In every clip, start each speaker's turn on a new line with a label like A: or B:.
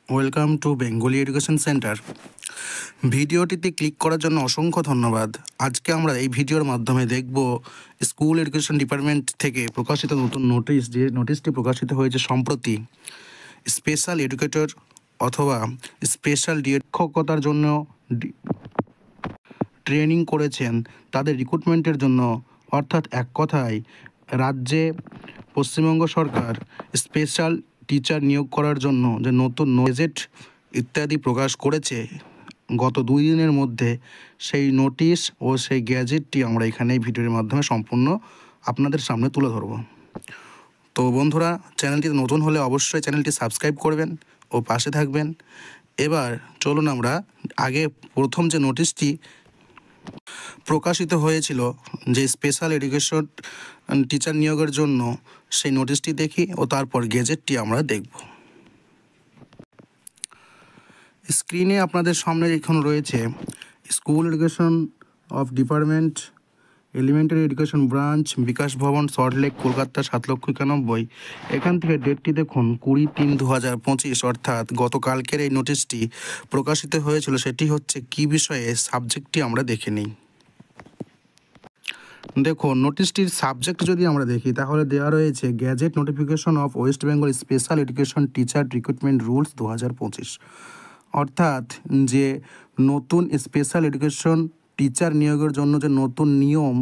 A: Welcome to Bengali education centre. ভিডিওটিতে click করার জন্য অসংখ্য ধন্যবাদ। আজকে আমরা এই ভিডিওর মাধ্যমে দেখব স্কুল এডুকেশন ডিপার্টমেন্ট থেকে প্রকাশিত নতুন নোটিশ, যে নোটিশটি প্রকাশিত হয়েছে সম্প্রতি। স্পেশাল এডুকেটর অথবা স্পেশাল শিক্ষকতার জন্য ট্রেনিং করেছেন তাদের রিক্রুটমেন্টের জন্য, অর্থাৎ এক কথায় রাজ্যে পশ্চিমবঙ্গ সরকার স্পেশাল টিচার নিয়োগ করার জন্য যে নতুন গেজেট ইত্যাদি প্রকাশ করেছে গত 2 দিনের মধ্যে, সেই নোটিশ ও সেই গ্যাজেটটি আমরা এখানে এই ভিডিওর মাধ্যমে সম্পূর্ণ আপনাদের সামনে তুলে ধরব। তো বন্ধুরা, চ্যানেলটি নতুন হলে অবশ্যই চ্যানেলটি সাবস্ক্রাইব করবেন ও পাশে থাকবেন। এবার চলুন আমরা আগে প্রথম যে নোটিশটি প্রকাশিত হয়েছিল যে স্পেশাল এডুকেশন টিচার নিয়োগের জন্য, সেই নোটিশটি দেখি ও তারপর গেজেটটি আমরা দেখব। স্ক্রিনে আপনাদের সামনে এখন রয়েছে school education of department, elementary education branch, Bikash Bhavan, Salt Lake, Kolkata 7,91,000। এখান থেকে ডেটটি দেখুন 20-3-2025, অর্থাৎ গতকালকের এই নোটিশটি প্রকাশিত হয়েছিল। সেটি হচ্ছে কি বিষয়ে, সাবজেক্টটি আমরা দেখে নিই। দেখুন, নোটিশটির সাবজেক্ট যদি আমরা দেখি তাহলে দেওয়া রয়েছে gadget notification off West Bengal special education teacher recruitment rules 2025, অর্থাৎ যে নতুন স্পেশাল এডুকেশন টিচার নিয়োগের জন্য যে নতুন নিয়ম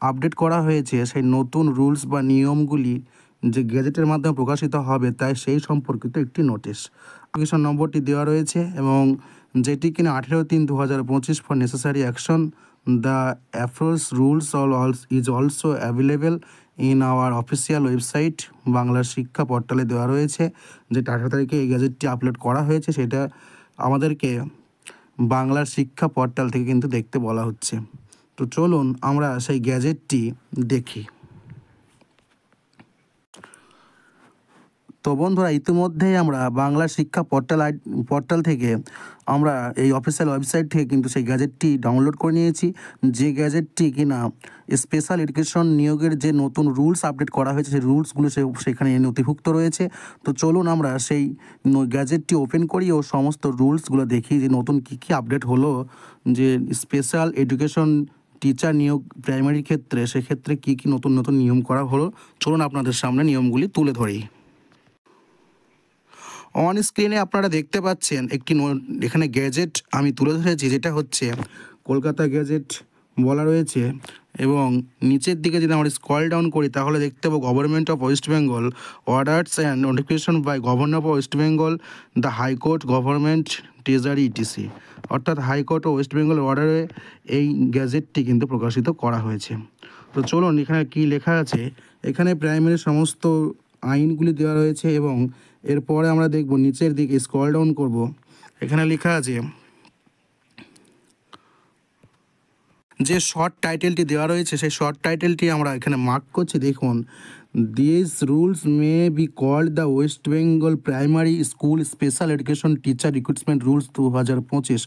A: আপডেট করা হয়েছে, সেই নতুন রুলস বা নিয়মগুলি যে গ্যাজেটের মাধ্যমে প্রকাশিত হবে, তাই সেই সম্পর্কিত একটি নোটিশ। অ্যাপ্লিকেশন নম্বরটি দেওয়া রয়েছে এবং যেটি কিনা 18/3/2025 for necessary action. The aforesaid rules is also available in our official website. বাংলার শিক্ষা পোর্টালে দেওয়া রয়েছে, যেটা 18 তারিখে এই গ্যাজেটটি আপলোড করা হয়েছে। সেটা আমাদেরকে বাংলার শিক্ষা পোর্টাল থেকে কিন্তু দেখতে বলা হচ্ছে। তো চলুন আমরা সেই গ্যাজেটটি দেখি। তো বন্ধুরা, ইতিমধ্যেই আমরা বাংলা শিক্ষা পোর্টাল থেকে আমরা এই অফিসিয়াল ওয়েবসাইট থেকে কিন্তু সেই গ্যাজেটটি ডাউনলোড করে নিয়েছি, যে গ্যাজেটটি কিনা স্পেশাল এডুকেশন নিয়োগের যে নতুন রুলস আপডেট করা হয়েছে, সেই রুলসগুলো সেখানে নথিভুক্ত রয়েছে। তো চলুন আমরা সেই গ্যাজেটটি ওপেন করি ও সমস্ত রুলসগুলো দেখি যে নতুন কী কী আপডেট হলো, যে স্পেশাল এডুকেশন টিচার নিয়োগ প্রাইমারির ক্ষেত্রে, সেক্ষেত্রে কী কী নতুন নতুন নিয়ম করা হলো। চলুন আপনাদের সামনে নিয়মগুলি তুলে ধরি। অন স্ক্রিনে আপনারা দেখতে পাচ্ছেন একটি এখানে গ্যাজেট আমি তুলে ধরেছি, যেটা হচ্ছে কলকাতা গ্যাজেট বলা রয়েছে। এবং নিচের দিকে যদি আমরা স্ক্রল ডাউন করি তাহলে দেখতে পাবো government of West Bengal orders and notification by governor of West Bengal, the high court, government, treasury, ETC. অর্থাৎ হাইকোর্ট ও ওয়েস্ট বেঙ্গল অর্ডারে এই গ্যাজেটটি কিন্তু প্রকাশিত করা হয়েছে। তো চলুন এখানে কি লেখা আছে। এখানে প্রাইমারি সমস্ত আইনগুলি দেওয়া রয়েছে এবং এরপরে আমরা দেখব নিচের দিকে স্ক্রল ডাউন করব, এখানে লেখা আছে যে শর্ট টাইটেলটি দেওয়া রয়েছে, সেই শর্ট টাইটেলটি আমরা এখানে মার্ক করছি। দেখুন, this rules may be called the West Bengal primary school special education teacher recruitment rules 2025।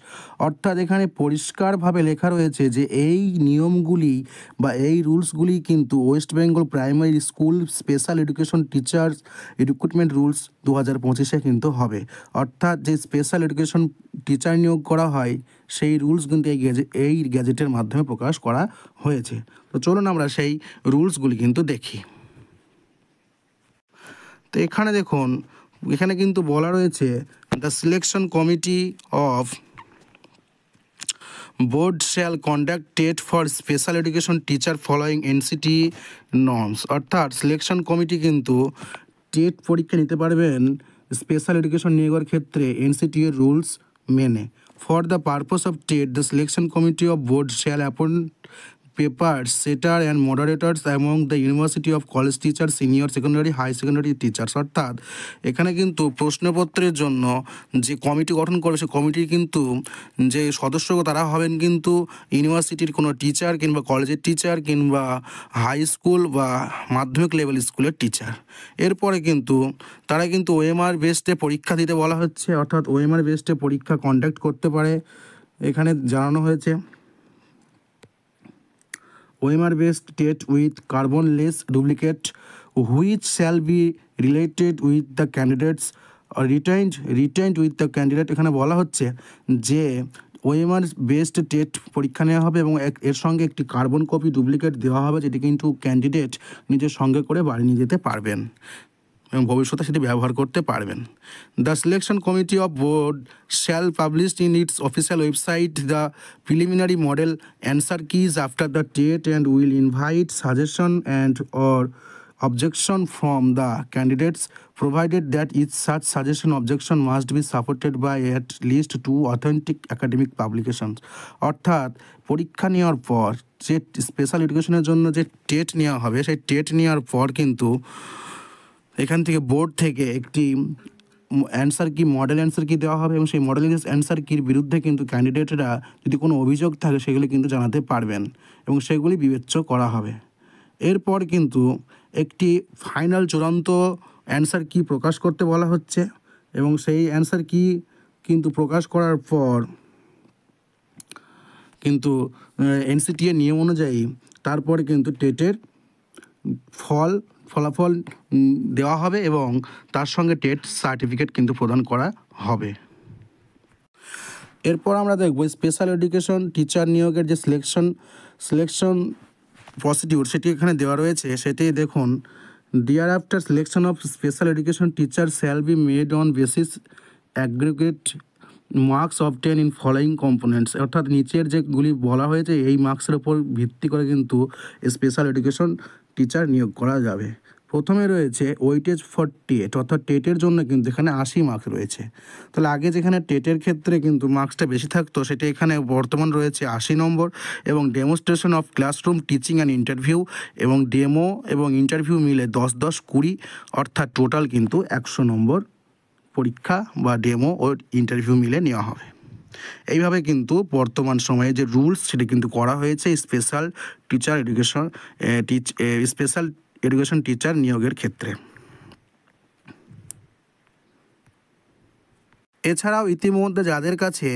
A: অর্থাৎ এখানে পরিষ্কারভাবে লেখা রয়েছে যে এই নিয়মগুলি বা এই রুলসগুলি কিন্তু West Bengal primary school special education teachers recruitment rules 2025-এ কিন্তু হবে। অর্থাৎ যে স্পেশাল এডুকেশন টিচার নিয়োগ করা হয়, সেই রুলস কিন্তু এই গ্যাজেটের মাধ্যমে প্রকাশ করা হয়েছে। তো চলুন আমরা সেই রুলসগুলি কিন্তু দেখি। তো এখানে দেখুন, এখানে কিন্তু বলা রয়েছে the selection committee of board shall conduct TET for special education teacher following NCT norms. অর্থাৎ সিলেকশন কমিটি কিন্তু টেট পরীক্ষা নিতে পারবেন স্পেশাল এডুকেশন নিয়োগের ক্ষেত্রে এনসিটি এর রুলস মেনে। For the purpose of TET, the selection committee of board shall appoint paper setter and moderators among the university of college teacher, senior secondary, high secondary teachers. অর্থাৎ এখানে কিন্তু প্রশ্নপত্রের জন্য যে committee গঠন করবে, সেই কমিটির কিন্তু যে সদস্য তারা হবেন কিন্তু ইউনিভার্সিটির কোনো টিচার কিংবা কলেজের টিচার কিংবা হাই স্কুল বা মাধ্যমিক লেভেল স্কুলের টিচার। এরপরে কিন্তু তারা কিন্তু ওএমআর বেসডে পরীক্ষা দিতে বলা হচ্ছে, অর্থাৎ ওএমআর বেসডে পরীক্ষা কন্ডাক্ট করতে পারে। এখানে জানানো হয়েছে OMR based TET with carbonless duplicate which shall be related with the candidates retained with the candidate, এখানে বলা হচ্ছে যে ওএমআর বেসড টেট পরীক্ষা নেওয়া হবে এবং এর সঙ্গে একটি কার্বন কপি ডুপ্লিকেট দেওয়া হবে, যেটি কিন্তু ক্যান্ডিডেট নিজের সঙ্গে করে বাড়ি নিয়ে যেতে পারবেন এবং ভবিষ্যতে সেটি ব্যবহার করতে পারবেন। The selection committee of board shall publish in it's official website the preliminary model answer keys after the TET and will invite suggestion and or objection from the candidates, provided that each such suggestion objection must be supported by at least 2 authentic academic publications। অর্থাৎ পরীক্ষা নেওয়ার পর যে special এডুকেশনের জন্য যে TET নেওয়া হবে, সেই টেট নেওয়ার পর কিন্তু এখান থেকে বোর্ড থেকে একটি অ্যান্সার কি মডেল অ্যান্সার কি দেওয়া হবে এবং সেই মডেল অ্যান্সার কির বিরুদ্ধে কিন্তু ক্যান্ডিডেটরা যদি কোনো অভিযোগ থাকে সেগুলি কিন্তু জানাতে পারবেন এবং সেগুলি বিবেচ্য করা হবে। এরপর কিন্তু একটি ফাইনাল চূড়ান্ত অ্যান্সার কি প্রকাশ করতে বলা হচ্ছে এবং সেই অ্যান্সার কি কিন্তু প্রকাশ করার পর কিন্তু এনসিটিএ নিয়ম অনুযায়ী তারপরে কিন্তু টেটের ফলাফল দেওয়া হবে এবং তার সঙ্গে টেট সার্টিফিকেট কিন্তু প্রদান করা হবে। এরপর আমরা দেখব স্পেশাল এডুকেশন টিচার নিয়োগের যে সিলেকশন প্রসিডিউর সেটি এখানে দেওয়া রয়েছে। সেটি দেখুন, dear after selection of special education teacher shall be made on basis aggregate marks obtained in following components. অর্থাৎ নিচের যেগুলি বলা হয়েছে এই মার্কসের ওপর ভিত্তি করে কিন্তু স্পেশাল এডুকেশন টিচার নিয়োগ করা যাবে। প্রথমে রয়েছে ওয়েটেজ ফর টেট, অর্থাৎ টেটের জন্য কিন্তু এখানে 80 মার্কস রয়েছে। তাহলে আগে যেখানে টেটের ক্ষেত্রে কিন্তু মার্কসটা বেশি থাকতো সেটা এখানে বর্তমান রয়েছে 80 নম্বর এবং demonstration of classroom teaching and interview এবং ডেমো এবং ইন্টারভিউ মিলে 10-10-20 অর্থাৎ টোটাল কিন্তু 100 নম্বর পরীক্ষা বা ডেমো ও ইন্টারভিউ মিলে নেওয়া হবে। এইভাবে কিন্তু বর্তমান সময়ে যে রুলস সেটি কিন্তু করা হয়েছে স্পেশাল এডুকেশন টিচার নিয়োগের ক্ষেত্রে। এছাড়াও ইতিমধ্যে যাদের কাছে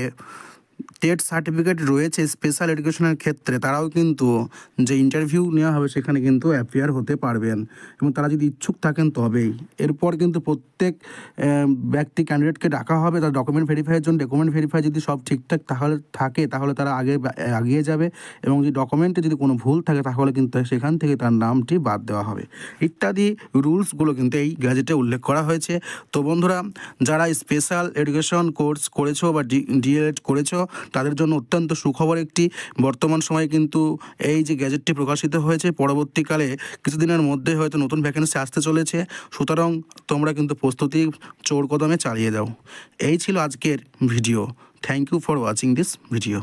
A: টেট সার্টিফিকেট রয়েছে স্পেশাল এডুকেশনের ক্ষেত্রে তারাও কিন্তু যে ইন্টারভিউ নেওয়া হবে সেখানে কিন্তু অ্যাপিয়ার হতে পারবেন এবং তারা যদি ইচ্ছুক থাকেন তবেই। এরপর কিন্তু প্রত্যেক ব্যক্তি ক্যান্ডিডেটকে ডাকা হবে তার ডকুমেন্ট ভেরিফাইয়ের জন্য। ডকুমেন্ট ভেরিফাই যদি সব ঠিকঠাক তাহলে তারা এগিয়ে যাবে এবং যদি ডকুমেন্টে যদি কোনো ভুল থাকে তাহলে কিন্তু সেখান থেকে তার নামটি বাদ দেওয়া হবে। ইত্যাদি রুলসগুলো কিন্তু এই গ্যাজেটে উল্লেখ করা হয়েছে। তো বন্ধুরা, যারা স্পেশাল এডুকেশন কোর্স করেছো বা ডিএলএড করেছো তাদের জন্য অত্যন্ত সুখবর একটি। বর্তমান সময়ে কিন্তু এই যে গ্যাজেটটি প্রকাশিত হয়েছে, পরবর্তীকালে কিছুদিনের মধ্যে হয়তো নতুন ভ্যাকেন্সি আসতে চলেছে। সুতরাং তোমরা কিন্তু প্রস্তুতি জোর কদমে চালিয়ে দাও। এই ছিল আজকের video. Thank you for watching this video.